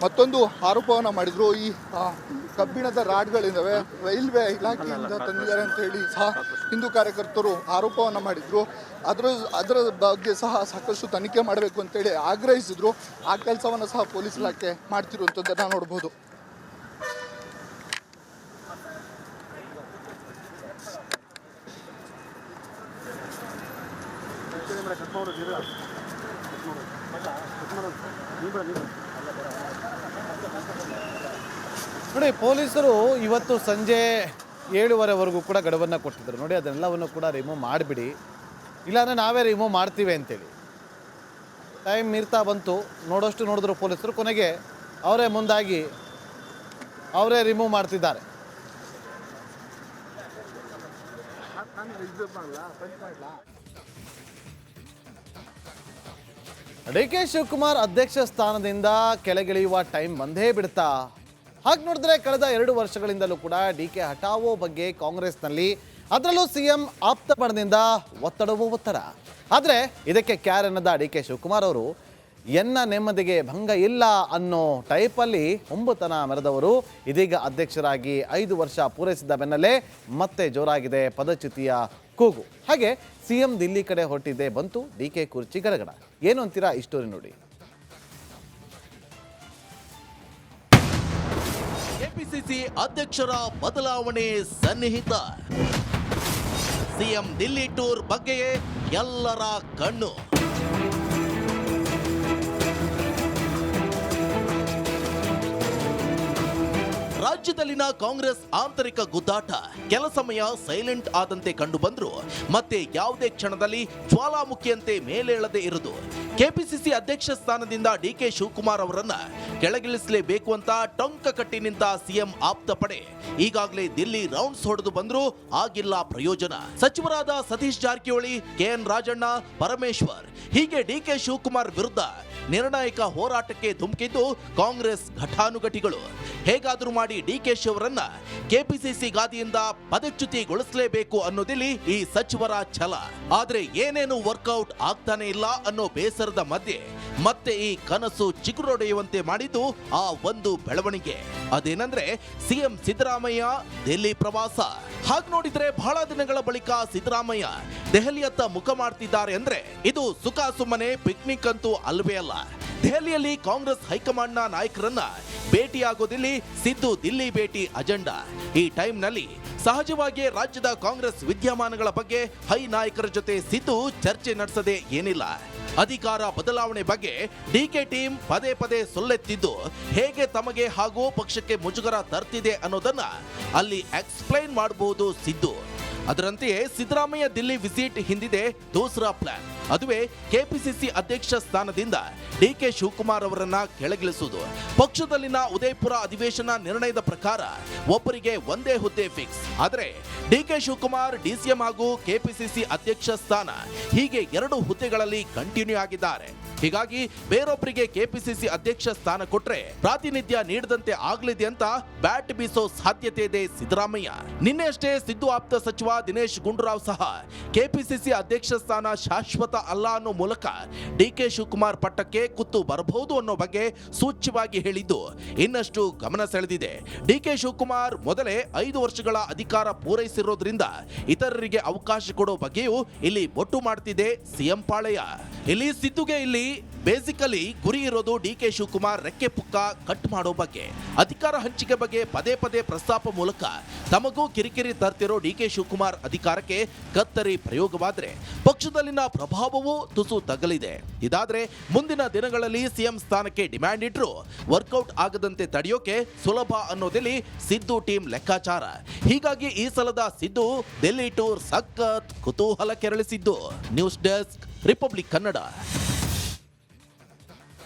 ಮತ್ತೊಂದು ಆರೋಪವನ್ನು ಮಾಡಿದರು, ಈ ಕಬ್ಬಿಣದ ರಾಡ್ಗಳಿದ್ದಾವೆ ರೈಲ್ವೆ ಇಲಾಖೆಯಿಂದ ತಂದಿದ್ದಾರೆ ಅಂತ ಹೇಳಿ ಸಹ ಹಿಂದೂ ಕಾರ್ಯಕರ್ತರು ಆರೋಪವನ್ನು ಮಾಡಿದರು. ಅದರ ಬಗ್ಗೆ ಸಹ ಸಾಕಷ್ಟು ತನಿಖೆ ಮಾಡಬೇಕು ಅಂತೇಳಿ ಆಗ್ರಹಿಸಿದ್ರು. ಆ ಕೆಲಸವನ್ನು ಸಹ ಪೊಲೀಸ್ ಇಲಾಖೆ ಮಾಡ್ತಿರುವಂಥದ್ದನ್ನು ನೋಡ್ಬೋದು. ನೋಡಿ, ಪೊಲೀಸರು ಇವತ್ತು ಸಂಜೆ 7:30ವರೆಗೂ ಕೂಡ ಗಡುವನ್ನು ಕೊಟ್ಟಿದ್ದರು. ನೋಡಿ, ಅದನ್ನೆಲ್ಲವನ್ನು ಕೂಡ ರಿಮೂವ್ ಮಾಡಿಬಿಡಿ, ಇಲ್ಲಾಂದರೆ ನಾವೇ ರಿಮೂವ್ ಮಾಡ್ತೀವಿ ಅಂತೇಳಿ. ಟೈಮ್ ಮೀರ್ತಾ ಬಂತು, ನೋಡೋಷ್ಟು ನೋಡಿದ್ರು ಪೊಲೀಸರು. ಕೊನೆಗೆ ಅವರೇ ಮುಂದಾಗಿ ಅವರೇ ರಿಮೂವ್ ಮಾಡ್ತಿದ್ದಾರೆ. ಡಿ.ಕೆ. ಶಿವಕುಮಾರ್ ಅಧ್ಯಕ್ಷ ಸ್ಥಾನದಿಂದ ಕೆಳಗಿಳಿಯುವ ಟೈಮ್ ಬಂದೇ ಬಿಡ್ತಾ? ಹಾಗೆ ನೋಡಿದ್ರೆ ಕಳೆದ 2 ವರ್ಷಗಳಿಂದಲೂ ಕೂಡ ಡಿ.ಕೆ. ಹಠಾವೋ ಬಗ್ಗೆ ಕಾಂಗ್ರೆಸ್ನಲ್ಲಿ, ಅದರಲ್ಲೂ ಸಿಎಂ ಆಪ್ತ ಬಣದಿಂದ ಒತ್ತಡವೂ ಒತ್ತಡ. ಆದರೆ ಇದಕ್ಕೆ ಕ್ಯಾರ್ ಅನ್ನದ ಡಿ.ಕೆ. ಶಿವಕುಮಾರ್ ಅವರು ಎನ್ನ ನೆಮ್ಮದಿಗೆ ಭಂಗ ಇಲ್ಲ ಅನ್ನೋ ಟೈಪಲ್ಲಿ ಹೊಂಬುತನ ಮೆರೆದವರು ಇದೀಗ ಅಧ್ಯಕ್ಷರಾಗಿ 5 ವರ್ಷ ಪೂರೈಸಿದ ಬೆನ್ನಲ್ಲೇ ಮತ್ತೆ ಜೋರಾಗಿದೆ ಪದಚ್ಯುತಿಯ ಕೂಗು. ಹಾಗೆ ಸಿಎಂ ದಿಲ್ಲಿ ಕಡೆ ಹೊರಟಿದ್ದೆ ಬಂತು ಡಿ.ಕೆ. ಕುರ್ಚಿ ಗಡಗಡ. ಏನು ಅಂತೀರಾ ಈ ಸ್ಟೋರಿ ನೋಡಿ. ಕೆಪಿಸಿಸಿ ಅಧ್ಯಕ್ಷರ ಬದಲಾವಣೆ ಸನ್ನಿಹಿತ. ಸಿಎಂ ದಿಲ್ಲಿ ಟೂರ್ ಬಗ್ಗೆಯೇ ಎಲ್ಲರ ಕಣ್ಣು. ರಾಜ್ಯದಲ್ಲಿನ ಕಾಂಗ್ರೆಸ್ ಆಂತರಿಕ ಗುದ್ದಾಟ ಕೆಲ ಸಮಯ ಸೈಲೆಂಟ್ ಆದಂತೆ ಕಂಡು ಬಂದ್ರು ಮತ್ತೆ ಯಾವುದೇ ಕ್ಷಣದಲ್ಲಿ ಜ್ವಾಲಾಮುಖಿಯಂತೆ ಮೇಲೇಳದೆ ಇರುವುದು. ಕೆಪಿಸಿಸಿ ಅಧ್ಯಕ್ಷ ಸ್ಥಾನದಿಂದ ಡಿ.ಕೆ. ಶಿವಕುಮಾರ್ ಅವರನ್ನ ಕೆಳಗಿಳಿಸಲೇಬೇಕು ಅಂತ ಟೊಂಕ ಕಟ್ಟಿ ನಿಂತ ಸಿಎಂ ಆಪ್ತ ಪಡೆ ಈಗಾಗಲೇ ದಿಲ್ಲಿ ರೌಂಡ್ಸ್ ಹೊಡೆದು ಬಂದ್ರು ಆಗಿಲ್ಲ ಪ್ರಯೋಜನ. ಸಚಿವರಾದ ಸತೀಶ್ ಜಾರಕಿಹೊಳಿ, ಕೆಎನ್ ರಾಜಣ್ಣ, ಪರಮೇಶ್ವರ್ ಹೀಗೆ ಡಿ.ಕೆ. ಶಿವಕುಮಾರ್ ವಿರುದ್ಧ ನಿರ್ಣಾಯಕ ಹೋರಾಟಕ್ಕೆ ಧುಮುಕಿದ್ದು ಕಾಂಗ್ರೆಸ್ ಘಟಾನುಘಟಿಗಳು. ಹೇಗಾದರೂ ಮಾಡಿ ಡಿಕೆಶಿ ಅವರನ್ನ ಕೆಪಿಸಿಸಿ ಗಾದಿಯಿಂದ ಪದಚ್ಯುತಿಗೊಳಿಸಲೇಬೇಕು ಅನ್ನೋದಿಲ್ಲಿ ಈ ಸಚಿವರ ಛಲ. ಆದ್ರೆ ಏನೇನು ವರ್ಕೌಟ್ ಆಗ್ತಾನೆ ಇಲ್ಲ ಅನ್ನೋ ಬೇಸರದ ಮಧ್ಯೆ ಮತ್ತೆ ಈ ಕನಸು ಚಿಗುರೊಡೆಯುವಂತೆ ಮಾಡಿದ್ದು ಆ ಒಂದು ಬೆಳವಣಿಗೆ. ಅದೇನಂದ್ರೆ ಸಿಎಂ ಸಿದ್ದರಾಮಯ್ಯ ದೆಹಲಿ ಪ್ರವಾಸ. ಹಾಗೆ ನೋಡಿದ್ರೆ ಬಹಳ ದಿನಗಳ ಬಳಿಕ ಸಿದ್ದರಾಮಯ್ಯ ದೆಹಲಿಯತ್ತ ಮುಖ ಮಾಡ್ತಿದ್ದಾರೆ ಅಂದ್ರೆ ಇದು ಸುಖ ಸುಮ್ಮನೆ ಪಿಕ್ನಿಕ್ ಅಂತೂ ಅಲ್ವೇ ಅಲ್ಲ. ದೆಹಲಿಯಲ್ಲಿ ಕಾಂಗ್ರೆಸ್ ಹೈಕಮಾಂಡ್ನ ನಾಯಕರನ್ನ ಭೇಟಿಯಾಗೋದಿಲ್ಲಿ ಸಿದ್ದು ದಿಲ್ಲಿ ಭೇಟಿ ಅಜೆಂಡಾ. ಈ ಟೈಮ್ನಲ್ಲಿ ಸಹಜವಾಗಿ ರಾಜ್ಯದ ಕಾಂಗ್ರೆಸ್ ವಿದ್ಯಮಾನಗಳ ಬಗ್ಗೆ ಹೈ ನಾಯಕರ ಜೊತೆ ಸಿದ್ದು ಚರ್ಚೆ ನಡೆಸದೆ ಏನಿಲ್ಲ. ಅಧಿಕಾರ ಬದಲಾವಣೆ ಬಗ್ಗೆ ಡಿಕೆ ಟೀಮ್ ಪದೇ ಪದೇ ಸೊಲ್ಲೆತ್ತಿದ್ದು ಹೇಗೆ ತಮಗೆ ಹಾಗೂ ಪಕ್ಷಕ್ಕೆ ಮುಜುಗರ ತರ್ತಿದೆ ಅನ್ನೋದನ್ನ ಅಲ್ಲಿ ಎಕ್ಸ್ಪ್ಲೈನ್ ಮಾಡಬಹುದು ಸಿದ್ದು. ಅದರಂತೆಯೇ ಸಿದ್ದರಾಮಯ್ಯ ದಿಲ್ಲಿ ವಿಸಿಟ್ ಹಿಂದಿದೆ ದೂಸರಾ ಪ್ಲಾನ್. ಅದುವೇ ಕೆಪಿಸಿಸಿ ಅಧ್ಯಕ್ಷ ಸ್ಥಾನದಿಂದ ಡಿಕೆ ಶಿವಕುಮಾರ್ ಅವರನ್ನ ಕೆಳಗಿಳಿಸುವುದು. ಪಕ್ಷದಲ್ಲಿನ ಉದಯಪುರ ಅಧಿವೇಶನ ನಿರ್ಣಯದ ಪ್ರಕಾರ ಒಬ್ಬರಿಗೆ ಒಂದೇ ಹುದ್ದೆ ಫಿಕ್ಸ್. ಆದರೆ ಡಿಕೆ ಶಿವಕುಮಾರ್ ಡಿಸಿಎಂ ಹಾಗೂ ಕೆಪಿಸಿಸಿ ಅಧ್ಯಕ್ಷ ಸ್ಥಾನ ಹೀಗೆ 2 ಹುದ್ದೆಗಳಲ್ಲಿ ಕಂಟಿನ್ಯೂ ಆಗಿದ್ದಾರೆ. ಹೀಗಾಗಿ ಬೇರೊಬ್ಬರಿಗೆ ಕೆಪಿಸಿಸಿ ಅಧ್ಯಕ್ಷ ಸ್ಥಾನ ಕೊಟ್ರೆ ಪ್ರಾತಿನಿಧ್ಯ ನೀಡದಂತೆ ಆಗಲಿದೆ ಅಂತ ಬ್ಯಾಟ್ ಬೀಸೋ ಸಾಧ್ಯತೆ ಇದೆ ಸಿದ್ದರಾಮಯ್ಯ. ನಿನ್ನೆ ಅಷ್ಟೇ ಸಿದ್ದು ಆಪ್ತ ಸಚಿವ ದಿನೇಶ್ ಗುಂಡೂರಾವ್ ಸಹ ಕೆಪಿಸಿಸಿ ಅಧ್ಯಕ್ಷ ಸ್ಥಾನ ಶಾಶ್ವತ ಅಲ್ಲ ಅನ್ನೋ ಮೂಲಕ ಡಿಕೆ ಶಿವಕುಮಾರ್ ಪಟ್ಟಕ್ಕೆ ಕುತ್ತು ಬರಬಹುದು ಅನ್ನೋ ಬಗ್ಗೆ ಸೂಚ್ಯವಾಗಿ ಹೇಳಿದ್ದು ಇನ್ನಷ್ಟು ಗಮನ ಸೆಳೆದಿದೆ. ಡಿಕೆ ಶಿವಕುಮಾರ್ ಮೊದಲೇ 5 ವರ್ಷಗಳ ಅಧಿಕಾರ ಪೂರೈಸಿರೋದ್ರಿಂದ ಇತರರಿಗೆ ಅವಕಾಶ ಕೊಡೋ ಬಗ್ಗೆಯೂ ಇಲ್ಲಿ ಬೊಟ್ಟು ಮಾಡ್ತಿದೆ ಸಿಎಂ ಪಾಳೆಯ. ಇಲ್ಲಿ ಸಿದ್ದುಗೆ ಇಲ್ಲಿ ಬೇಸಿಕಲಿ ಗುರಿ ಇರೋದು ಡಿಕೆ ಶಿವಕುಮಾರ್ ರೆಕ್ಕೆ ಪುಕ್ಕ ಕಟ್ ಮಾಡೋ ಬಗ್ಗೆ. ಅಧಿಕಾರ ಹಂಚಿಕೆ ಬಗ್ಗೆ ಪದೇ ಪದೇ ಪ್ರಸ್ತಾಪ ಮೂಲಕ ತಮಗೂ ಕಿರಿಕಿರಿ ತರ್ತಿರೋ ಡಿಕೆ ಶಿವಕುಮಾರ್ ಅಧಿಕಾರಕ್ಕೆ ಕತ್ತರಿ ಪ್ರಯೋಗವಾದ್ರೆ ಪಕ್ಷದಲ್ಲಿನ ಪ್ರಭಾವವೂ ತುಸು ತಗಲಿದೆ. ಇದಾದ್ರೆ ಮುಂದಿನ ದಿನಗಳಲ್ಲಿ ಸಿಎಂ ಸ್ಥಾನಕ್ಕೆ ಡಿಮ್ಯಾಂಡ್ ಇಟ್ರು ವರ್ಕೌಟ್ ಆಗದಂತೆ ತಡೆಯೋಕೆ ಸುಲಭ ಅನ್ನೋದಲ್ಲಿ ಸಿದ್ದು ಟೀಮ್ ಲೆಕ್ಕಾಚಾರ. ಹೀಗಾಗಿ ಈ ಸಲದ ಸಿದ್ದು ಡೆಲ್ಲಿ ಟೂರ್ ಸಖತ್ ಕುತೂಹಲ ಕೆರಳಿಸಿದ್ದು. News desk Republic Kannada.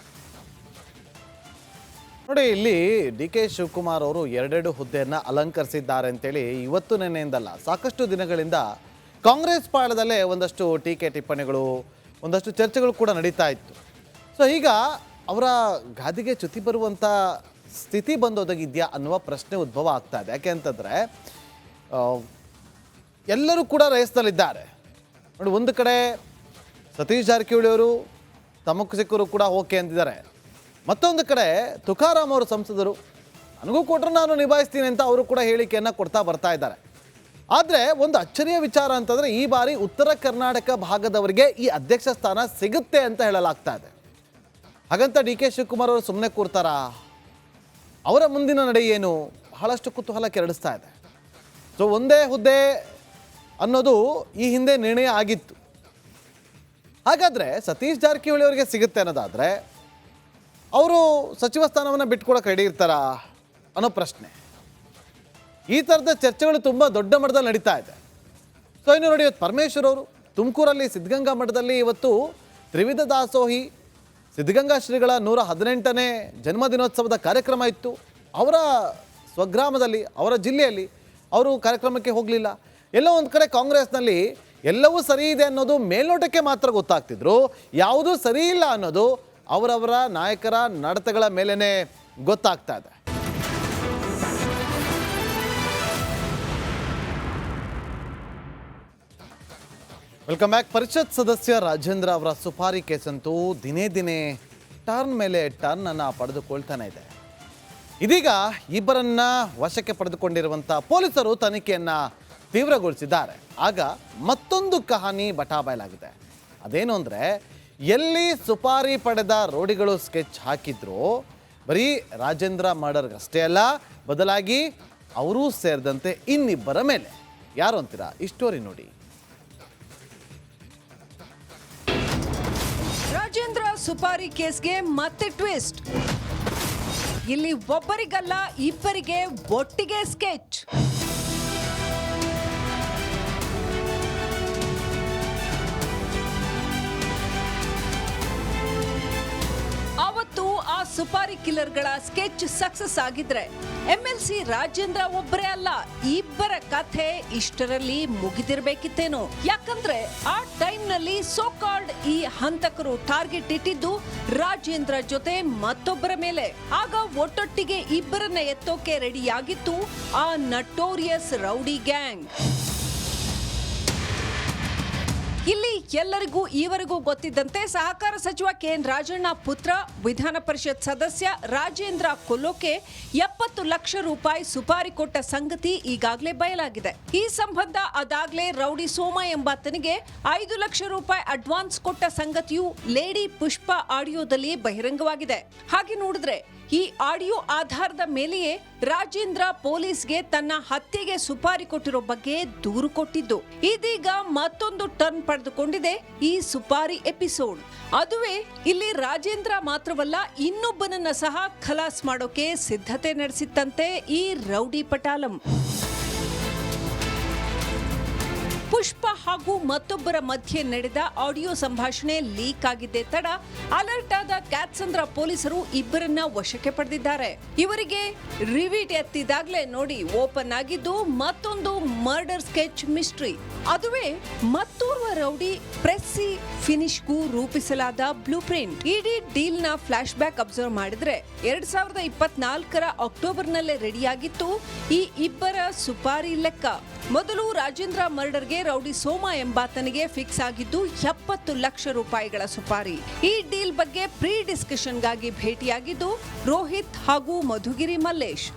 ನೋಡಿ, ಇಲ್ಲಿ ಡಿ.ಕೆ. ಶಿವಕುಮಾರ್ ಅವರು 2 ಹುದ್ದೆಯನ್ನು ಅಲಂಕರಿಸಿದ್ದಾರೆ ಅಂತೇಳಿ ಇವತ್ತು ನೆನ್ನೆಯಿಂದಲ್ಲ ಸಾಕಷ್ಟು ದಿನಗಳಿಂದ ಕಾಂಗ್ರೆಸ್ ಪಾಳದಲ್ಲೇ ಒಂದಷ್ಟು ಟೀಕೆ ಟಿಪ್ಪಣಿಗಳು, ಒಂದಷ್ಟು ಚರ್ಚೆಗಳು ಕೂಡ ನಡೀತಾ ಇತ್ತು. ಸೊ ಈಗ ಅವರ ಗಾದಿಗೆ ಚ್ಯುತಿ ಬರುವಂಥ ಸ್ಥಿತಿ ಬಂದೊದಗಿದೆಯಾ ಅನ್ನುವ ಪ್ರಶ್ನೆ ಉದ್ಭವ ಆಗ್ತಾ ಇದೆ. ಯಾಕೆ ಅಂತಂದರೆ ಎಲ್ಲರೂ ಕೂಡ ರೇಸ್ನಲ್ಲಿದ್ದಾರೆ ನೋಡಿ. ಒಂದು ಕಡೆ ಸತೀಶ್ ಜಾರಕಿಹೊಳಿ ಅವರು ತಮಕು ಸಿಕ್ಕರು ಕೂಡ ಓಕೆ ಅಂತಿದ್ದಾರೆ. ಮತ್ತೊಂದು ಕಡೆ ತುಕಾರಾಮ್ ಅವರು ಸಂಸದರು, ನನಗೂ ಕೊಟ್ಟರೆ ನಾನು ನಿಭಾಯಿಸ್ತೀನಿ ಅಂತ ಅವರು ಕೂಡ ಹೇಳಿಕೆಯನ್ನು ಕೊಡ್ತಾ ಬರ್ತಾ ಇದ್ದಾರೆ. ಆದರೆ ಒಂದು ಅಚ್ಚರಿಯ ವಿಚಾರ ಅಂತಂದರೆ ಈ ಬಾರಿ ಉತ್ತರ ಕರ್ನಾಟಕ ಭಾಗದವರಿಗೆ ಈ ಅಧ್ಯಕ್ಷ ಸ್ಥಾನ ಸಿಗುತ್ತೆ ಅಂತ ಹೇಳಲಾಗ್ತಾ ಇದೆ. ಹಾಗಂತ ಡಿ ಕೆ ಶಿವಕುಮಾರ್ ಅವರು ಸುಮ್ಮನೆ ಕೂರ್ತಾರಾ? ಅವರ ಮುಂದಿನ ನಡೆ ಏನು? ಬಹಳಷ್ಟು ಕುತೂಹಲ ಕೆರಳಿಸ್ತಾ ಇದೆ. ಸೊ ಒಂದೇ ಹುದ್ದೆ ಅನ್ನೋದು ಈ ಹಿಂದೆ ನಿರ್ಣಯ ಆಗಿತ್ತು. ಹಾಗಾದರೆ ಸತೀಶ್ ಜಾರಕಿಹೊಳಿ ಅವರಿಗೆ ಸಿಗುತ್ತೆ ಅನ್ನೋದಾದರೆ ಅವರು ಸಚಿವ ಸ್ಥಾನವನ್ನು ಬಿಟ್ಕೊಡಕ್ಕೆ ರೆಡಿ ಇರ್ತಾರಾ ಅನ್ನೋ ಪ್ರಶ್ನೆ. ಈ ಥರದ ಚರ್ಚೆಗಳು ತುಂಬ ದೊಡ್ಡ ಮಟ್ಟದಲ್ಲಿ ನಡೀತಾ ಇದೆ. ಸೊ ಇನ್ನು ನೋಡಿ, ಇವತ್ತು ಪರಮೇಶ್ವರ್ ಅವರು ತುಮಕೂರಲ್ಲಿ ಸಿದ್ಧಗಂಗಾ ಮಠದಲ್ಲಿ ಇವತ್ತು ತ್ರಿವಿಧ ದಾಸೋಹಿ ಸಿದ್ಧಗಂಗಾ ಶ್ರೀಗಳ 118ನೇ ಜನ್ಮದಿನೋತ್ಸವದ ಕಾರ್ಯಕ್ರಮ ಇತ್ತು. ಅವರ ಸ್ವಗ್ರಾಮದಲ್ಲಿ, ಅವರ ಜಿಲ್ಲೆಯಲ್ಲಿ ಅವರು ಕಾರ್ಯಕ್ರಮಕ್ಕೆ ಹೋಗಲಿಲ್ಲ. ಎಲ್ಲೋ ಒಂದು ಕಡೆ ಕಾಂಗ್ರೆಸ್ನಲ್ಲಿ ಎಲ್ಲವೂ ಸರಿ ಇದೆ ಅನ್ನೋದು ಮೇಲ್ನೋಟಕ್ಕೆ ಮಾತ್ರ ಗೊತ್ತಾಗ್ತಿದ್ರು, ಯಾವುದೂ ಸರಿ ಇಲ್ಲ ಅನ್ನೋದು ಅವರವರ ನಾಯಕರ ನಡತೆಗಳ ಮೇಲೇ ಗೊತ್ತಾಗ್ತಾ ಇದೆ. Welcome back. ಪರಿಷತ್ ಸದಸ್ಯ ರಾಜೇಂದ್ರ ಅವರ ಸುಪಾರಿ ಕೇಸಂತೂ ದಿನೇ ದಿನೇ ಟರ್ನ್ ಮೇಲೆ ಟರ್ನ್ ಅನ್ನು ಪಡೆದುಕೊಳ್ತಾನೆ ಇದೆ. ಇದೀಗ ಇಬ್ಬರನ್ನ ವಶಕ್ಕೆ ಪಡೆದುಕೊಂಡಿರುವಂಥ ಪೊಲೀಸರು ತನಿಖೆಯನ್ನು ತೀವ್ರಗೊಳಿಸಿದ್ದಾರೆ. ಆಗ ಮತ್ತೊಂದು ಕಹಾನಿ ಬಟಾಬಯಲಾಗಿದೆ. ಅದೇನು ಅಂದರೆ, ಎಲ್ಲಿ ಸುಪಾರಿ ಪಡೆದ ರೌಡಿಗಳು ಸ್ಕೆಚ್ ಹಾಕಿದ್ರು ಬರೀ ರಾಜೇಂದ್ರ ಮರ್ಡರ್ಗಷ್ಟೇ ಅಲ್ಲ, ಬದಲಾಗಿ ಅವರೂ ಸೇರಿದಂತೆ ಇನ್ನಿಬ್ಬರ ಮೇಲೆ. ಯಾರು ಅಂತೀರಾ? ಈ ಸ್ಟೋರಿ ನೋಡಿ. ರಾಜೇಂದ್ರ ಸುಪಾರಿ ಕೇಸ್ಗೆ ಮತ್ತೆ ಟ್ವಿಸ್ಟ್. ಇಲ್ಲಿ ಒಬ್ಬರಿಗಲ್ಲ ಇಬ್ಬರಿಗೆ ಒಟ್ಟಿಗೆ ಸ್ಕೆಚ್. ಅವತ್ತು ಆ ಸುಪಾರಿ ಕಿಲ್ಲರ್ಗಳ ಸ್ಕೆಚ್ ಸಕ್ಸಸ್ ಆಗಿದ್ರೆ MLC ರಾಜೇಂದ್ರ ಒಬ್ಬರೇ ಅಲ್ಲ, ಇಬ್ಬರ ಕಥೆ ಇಷ್ಟರಲ್ಲಿ ಮುಗಿದಿರ್ಬೇಕಿತ್ತೇನೋ. ಯಾಕಂದ್ರೆ ಆ ಟೈಮ್ನಲ್ಲಿ ಸೋಕಾಲ್ಡ್ ಈ ಹಂತಕರು ಟಾರ್ಗೆಟ್ ಇಟ್ಟಿದ್ದು ರಾಜೇಂದ್ರ ಜೊತೆ ಮತ್ತೊಬ್ಬರ ಮೇಲೆ. ಆಗ ಒಟ್ಟೊಟ್ಟಿಗೆ ಇಬ್ಬರನ್ನ ಎತ್ತೋಕೆ ರೆಡಿಯಾಗಿತ್ತು ಆ ನಟೋರಿಯಸ್ ರೌಡಿ ಗ್ಯಾಂಗ್. ಇಲ್ಲಿ ಎಲ್ಲರಿಗೂ ಈವರೆಗೂ ಗೊತ್ತಿದ್ದಂತೆ ಸಹಕಾರ ಸಚಿವ KN ರಾಜಣ್ಣ ಪುತ್ರ ವಿಧಾನ ಪರಿಷತ್ ಸದಸ್ಯ ರಾಜೇಂದ್ರ ಕೊಲ್ಲೋಕೆ 70 ಲಕ್ಷ ರೂಪಾಯಿ ಸುಪಾರಿ ಕೊಟ್ಟ ಸಂಗತಿ ಈಗಾಗಲೇ ಬಯಲಾಗಿದೆ. ಈ ಸಂಬಂಧ ಅದಾಗಲೇ ರೌಡಿ ಸೋಮ ಎಂಬಾತನಿಗೆ 5 ಲಕ್ಷ ರೂಪಾಯಿ ಅಡ್ವಾನ್ಸ್ ಕೊಟ್ಟ ಸಂಗತಿಯು ಲೇಡಿ ಪುಷ್ಪ ಆಡಿಯೋದಲ್ಲಿ ಬಹಿರಂಗವಾಗಿದೆ. ಹಾಗೆ ನೋಡಿದ್ರೆ ಈ ಆಡಿಯೋ ಆಧಾರದ ಮೇಲೆಯೇ ರಾಜೇಂದ್ರ ಪೊಲೀಸ್ಗೆ ತನ್ನ ಹತ್ಯೆಗೆ ಸುಪಾರಿ ಕೊಟ್ಟಿರೋ ಬಗ್ಗೆ ದೂರು ಕೊಟ್ಟಿದ್ದು. ಇದೀಗ ಮತ್ತೊಂದು ಟರ್ನ್ ಪಡೆದುಕೊಂಡಿದೆ ಈ ಸುಪಾರಿ ಎಪಿಸೋಡ್. ಅದುವೇ ಇಲ್ಲಿ ರಾಜೇಂದ್ರ ಮಾತ್ರವಲ್ಲ, ಇನ್ನೊಬ್ಬನನ್ನ ಸಹ ಖಲಾಸ್ ಮಾಡೋಕೆ ಸಿದ್ಧತೆ ನಡೆಸಿತ್ತಂತೆ ಈ ರೌಡಿ ಪಟಾಲಂ. ಪುಷ್ಪ ಹಾಗೂ ಮತ್ತೊಬ್ಬರ ಮಧ್ಯೆ ನಡೆದ ಆಡಿಯೋ ಸಂಭಾಷಣೆ ಲೀಕ್ ಆಗಿದ್ದೇ ತಡ ಅಲರ್ಟ್ ಆದ ಕ್ಯಾತ್ಸಂದ್ರ ಪೊಲೀಸರು ಇಬ್ಬರನ್ನ ವಶಕ್ಕೆ ಪಡೆದಿದ್ದಾರೆ. ಇವರಿಗೆ ರಿವೀಟ್ ಎತ್ತಿದಾಗಲೇ ನೋಡಿ ಓಪನ್ ಆಗಿದ್ದು ಮತ್ತೊಂದು ಮರ್ಡರ್ ಸ್ಕೆಚ್ ಮಿಸ್ಟ್ರಿ. ಅದುವೇ ಮತ್ತೋರ್ವ ರೌಡಿ ಪ್ರೆಸ್ಸಿ ಫಿನಿಶ್ಗೂ ರೂಪಿಸಲಾದ ಬ್ಲೂ ಪ್ರಿಂಟ್. ಇಡೀ ಡೀಲ್ ನ ಫ್ಲಾಶ್ ಬ್ಯಾಕ್ ಅಬ್ಸರ್ವ್ ಮಾಡಿದ್ರೆ 2024ರ ಅಕ್ಟೋಬರ್ನಲ್ಲೇ ರೆಡಿಯಾಗಿತ್ತು ಈ ಇಬ್ಬರ ಸುಪಾರಿ ಲೆಕ್ಕ. ಮೊದಲು ರಾಜೇಂದ್ರ ಮರ್ಡರ್ಗೆ ರೌಡಿ ಸೋಮ ಎಂಬಾತನಿಗೆ ಫಿಕ್ಸ್ ಆಗಿದ್ದು 70 ಲಕ್ಷ ರೂಪಾಯಿಗಳ ಸುಪಾರಿ. ಈ ಡೀಲ್ ಬಗ್ಗೆ ಪ್ರೀ ಡಿಸ್ಕಷನ್ಗಾಗಿ ಭೇಟಿಯಾಗಿದ್ದು ರೋಹಿತ್ ಹಾಗೂ ಮಧುಗಿರಿ ಮಲ್ಲೇಶ್.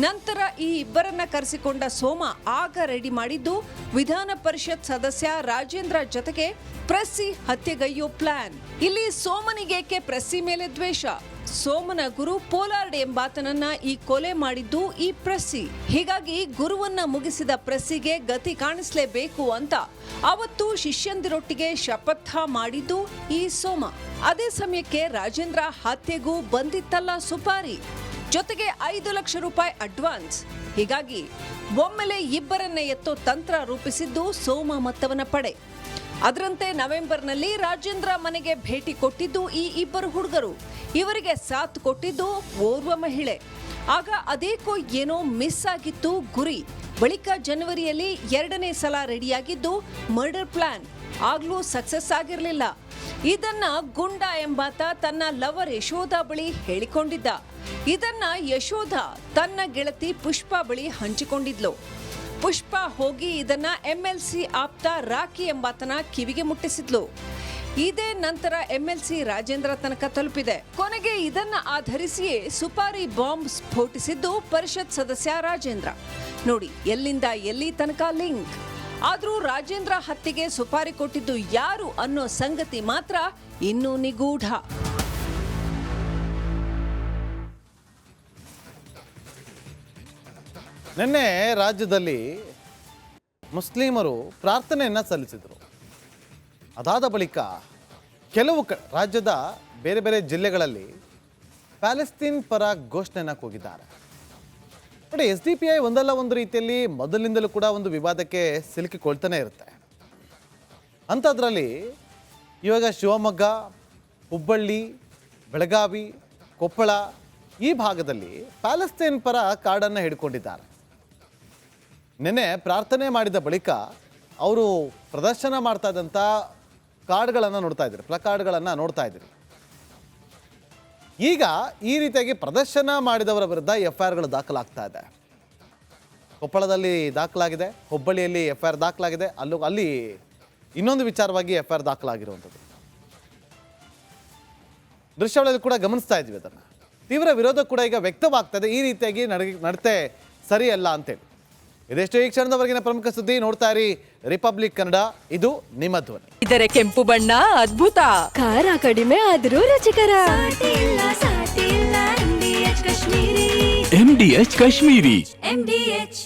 ನಂತರ ಈ ಇಬ್ಬರನ್ನ ಕರೆಸಿಕೊಂಡ ಸೋಮ ಆಗ ರೆಡಿ ಮಾಡಿದ್ದು ವಿಧಾನ ಪರಿಷತ್ ಸದಸ್ಯ ರಾಜೇಂದ್ರ ಜೊತೆಗೆ ಪ್ರೆಸ್ಸಿ ಹತ್ಯೆಗೈಯೋ ಪ್ಲಾನ್. ಇಲ್ಲಿ ಸೋಮನಿಗೇಕೆ ಪ್ರೆಸ್ಸಿ ಮೇಲೆ ದ್ವೇಷ? ಸೋಮನ ಗುರು ಪೋಲಾರ್ಡ್ ಎಂಬಾತನನ್ನ ಈ ಕೊಲೆ ಮಾಡಿದ್ದು ಈ ಪ್ರೆಸ್ಸಿ. ಹೀಗಾಗಿ ಗುರುವನ್ನ ಮುಗಿಸಿದ ಪ್ರೆಸ್ಸಿಗೆ ಗತಿ ಕಾಣಿಸಲೇಬೇಕು ಅಂತ ಅವತ್ತು ಶಿಷ್ಯಂದಿರೊಟ್ಟಿಗೆ ಶಪಥ ಮಾಡಿದ್ದು ಈ ಸೋಮ. ಅದೇ ಸಮಯಕ್ಕೆ ರಾಜೇಂದ್ರ ಹತ್ಯೆಗೂ ಬಂದಿತ್ತಲ್ಲ ಸುಪಾರಿ, ಜೊತೆಗೆ 5 ಲಕ್ಷ ರೂಪಾಯಿ ಅಡ್ವಾನ್ಸ್. ಹೀಗಾಗಿ ಒಮ್ಮೆಲೆ ಇಬ್ಬರನ್ನ ಎತ್ತೋ ತಂತ್ರ ರೂಪಿಸಿದ್ದು ಸೋಮ ಮತ್ತವನ ಪಡೆ. ಅದರಂತೆ ನವೆಂಬರ್ನಲ್ಲಿ ರಾಜೇಂದ್ರ ಮನೆಗೆ ಭೇಟಿ ಕೊಟ್ಟಿದ್ದು ಈ ಇಬ್ಬರು ಹುಡುಗರು. ಇವರಿಗೆ ಸಾಥ್ ಕೊಟ್ಟಿದ್ದು ಓರ್ವ ಮಹಿಳೆ. ಆಗ ಅದೇಕೋ ಏನೋ ಮಿಸ್ ಆಗಿತ್ತು ಗುರಿ. ಬಳಿಕ ಜನವರಿಯಲ್ಲಿ 2ನೇ ಸಲ ರೆಡಿಯಾಗಿದ್ದು ಮರ್ಡರ್ ಪ್ಲಾನ್. ಆಗ್ಲೂ ಸಕ್ಸಸ್ ಆಗಿರಲಿಲ್ಲ. ಇದನ್ನ ಗುಂಡ ಎಂಬಾತ ತನ್ನ ಲವರ್ ಯಶೋಧ ಬಳಿ ಹೇಳಿಕೊಂಡಿದ್ದ. ಇದನ್ನ ಯಶೋಧ ತನ್ನ ಗೆಳತಿ ಪುಷ್ಪಾ ಬಳಿ ಹಂಚಿಕೊಂಡಿದ್ಲು. ಪುಷ್ಪಾ ಹೋಗಿ ಇದನ್ನ MLC ಆಪ್ತ ರಾಕಿ ಎಂಬಾತನ ಕಿವಿಗೆ ಮುಟ್ಟಿಸಿದ್ಲು. ಇದೇ ನಂತರ MLC ರಾಜೇಂದ್ರ ತನಕ ತಲುಪಿದೆ. ಕೊನೆಗೆ ಇದನ್ನ ಆಧರಿಸಿಯೇ ಸುಪಾರಿ ಬಾಂಬ್ ಸ್ಫೋಟಿಸಿದ್ದು ಪರಿಷತ್ ಸದಸ್ಯ ರಾಜೇಂದ್ರ. ನೋಡಿ ಎಲ್ಲಿಂದ ಎಲ್ಲಿ ತನಕ ಲಿಂಕ್. ಆದ್ರೂ ರಾಜೇಂದ್ರ ಹತ್ಯೆಗೆ ಸುಪಾರಿ ಕೊಟ್ಟಿದ್ದು ಯಾರು ಅನ್ನೋ ಸಂಗತಿ ಮಾತ್ರ ಇನ್ನೂ ನಿಗೂಢ. ನಿನ್ನೆ ರಾಜ್ಯದಲ್ಲಿ ಮುಸ್ಲಿಮರು ಪ್ರಾರ್ಥನೆಯನ್ನು ಸಲ್ಲಿಸಿದರು. ಅದಾದ ಬಳಿಕ ಕೆಲವು ರಾಜ್ಯದ ಬೇರೆ ಬೇರೆ ಜಿಲ್ಲೆಗಳಲ್ಲಿ ಪ್ಯಾಲೆಸ್ತೀನ್ ಪರ ಘೋಷಣೆಯನ್ನು ಕೂಗಿದ್ದಾರೆ. ನೋಡಿ, SDPI ಒಂದಲ್ಲ ಒಂದು ರೀತಿಯಲ್ಲಿ ಮೊದಲಿನಿಂದಲೂ ಕೂಡ ಒಂದು ವಿವಾದಕ್ಕೆ ಸಿಲುಕಿಕೊಳ್ತಾನೆ ಇರುತ್ತೆ. ಅಂಥದ್ರಲ್ಲಿ ಇವಾಗ ಶಿವಮೊಗ್ಗ, ಹುಬ್ಬಳ್ಳಿ, ಬೆಳಗಾವಿ, ಕೊಪ್ಪಳ ಈ ಭಾಗದಲ್ಲಿ ಪ್ಯಾಲೆಸ್ತೀನ್ ಪರ ಕಾರ್ಡನ್ನು ಹಿಡ್ಕೊಂಡಿದ್ದಾರೆ. ನಿನ್ನೆ ಪ್ರಾರ್ಥನೆ ಮಾಡಿದ ಬಳಿಕ ಅವರು ಪ್ರದರ್ಶನ ಮಾಡ್ತಾ ಇದ್ದಂಥ ಕಾರ್ಡ್ಗಳನ್ನು ನೋಡ್ತಾ ಇದ್ದೀರಿ, ಪ್ಲಕಾರ್ಡ್ಗಳನ್ನು ನೋಡ್ತಾ ಇದ್ದೀರಿ. ಈಗ ಈ ರೀತಿಯಾಗಿ ಪ್ರದರ್ಶನ ಮಾಡಿದವರ ವಿರುದ್ಧ FIRಗಳು ದಾಖಲಾಗ್ತಾ ಇದೆ. ಕೊಪ್ಪಳದಲ್ಲಿ ದಾಖಲಾಗಿದೆ, ಹುಬ್ಬಳ್ಳಿಯಲ್ಲಿ FIR ದಾಖಲಾಗಿದೆ, ಅಲ್ಲಿ ಇನ್ನೊಂದು ವಿಚಾರವಾಗಿ FIR ದಾಖಲಾಗಿರುವಂಥದ್ದು ದೃಶ್ಯಾವಳಿಯಲ್ಲಿ ಕೂಡ ಗಮನಿಸ್ತಾ ಇದ್ವಿ. ಅದನ್ನು ತೀವ್ರ ವಿರೋಧ ಕೂಡ ಈಗ ವ್ಯಕ್ತವಾಗ್ತದೆ. ಈ ರೀತಿಯಾಗಿ ನಡತೆ ಸರಿಯಲ್ಲ ಅಂತೇಳಿ. ಇದೆಷ್ಟು ಈ ಕ್ಷಣದವರೆಗಿನ ಪ್ರಮುಖ ಸುದ್ದಿ. ನೋಡ್ತಾ ಇರಿ ರಿಪಬ್ಲಿಕ್ ಕನ್ನಡ, ಇದು ನಿಮ್ಮ ಧ್ವನಿ. ಇದರ ಕೆಂಪು ಬಣ್ಣ ಅದ್ಭುತ, ಖಾರ ಕಡಿಮೆ ಆದರೂ ರುಚಿಕರ. MDH ಕಾಶ್ಮೀರಿ. MDH